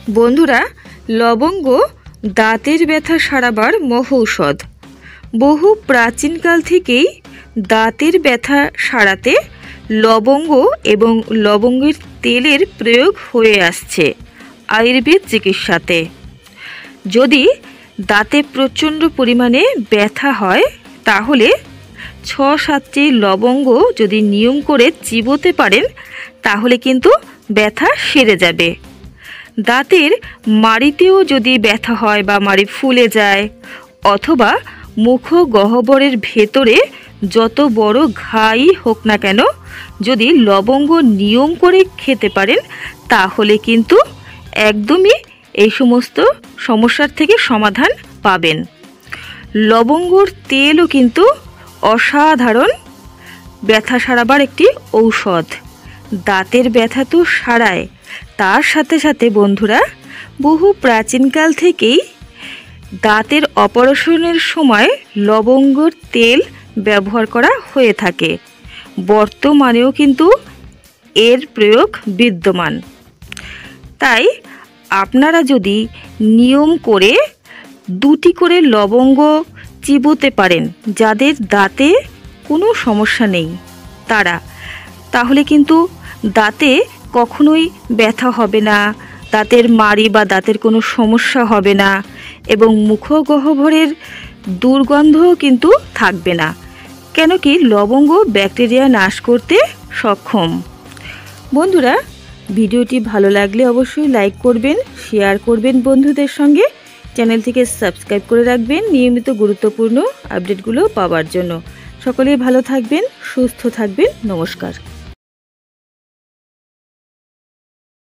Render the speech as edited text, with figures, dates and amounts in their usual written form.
বন্ধুরা, লবঙ্গ দাঁতের ব্যথা সারাবার মহৌষধ। বহু প্রাচীনকাল থেকেই দাঁতের ব্যথা সারাতে লবঙ্গ এবং লবঙ্গের তেলের প্রয়োগ হয়ে আসছে আয়ুর্বেদ চিকিৎসাতে। যদি দাঁতে প্রচণ্ড পরিমাণে ব্যথা হয় তাহলে ৬-৭টি লবঙ্গ যদি নিয়ম করে চিবোতে পারেন তাহলে কিন্তু ব্যথা সেরে যাবে। দাঁতের মাড়িতেও যদি ব্যথা হয় বা মাড়ি ফুলে যায়, অথবা মুখ গহ্বরের ভেতরে যত বড় ঘাই হোক না কেন, যদি লবঙ্গ নিয়ম করে খেতে পারেন তাহলে কিন্তু একদমই এই সমস্ত সমস্যার থেকে সমাধান পাবেন। লবঙ্গর তেলও কিন্তু অসাধারণ ব্যথা সারাবার একটি ঔষধ। দাঁতের ব্যথা তো সারায়, তার সাথে সাথে বন্ধুরা, বহু প্রাচীনকাল থেকেই দাঁতের অপারেশনের সময় লবঙ্গর তেল ব্যবহার করা হয়ে থাকে। বর্তমানেও কিন্তু এর প্রয়োগ বিদ্যমান। তাই আপনারা যদি নিয়ম করে 2টি করে লবঙ্গ চিবোতে পারেন, যাদের দাঁতে কোনো সমস্যা নেই তাহলে কিন্তু দাঁতে কখনোই ব্যথা হবে না, দাঁতের মাড়ি বা দাঁতের কোনো সমস্যা হবে না, এবং মুখগহ্বরের দুর্গন্ধও কিন্তু থাকবে না। কেন কি লবঙ্গ ব্যাকটেরিয়া নাশ করতে সক্ষম। বন্ধুরা, ভিডিওটি ভালো লাগলে অবশ্যই লাইক করবেন, শেয়ার করবেন বন্ধুদের সঙ্গে, চ্যানেলটিকে সাবস্ক্রাইব করে রাখবেন নিয়মিত গুরুত্বপূর্ণ আপডেটগুলো পাওয়ার জন্য। সকলেই ভালো থাকবেন, সুস্থ থাকবেন। নমস্কার।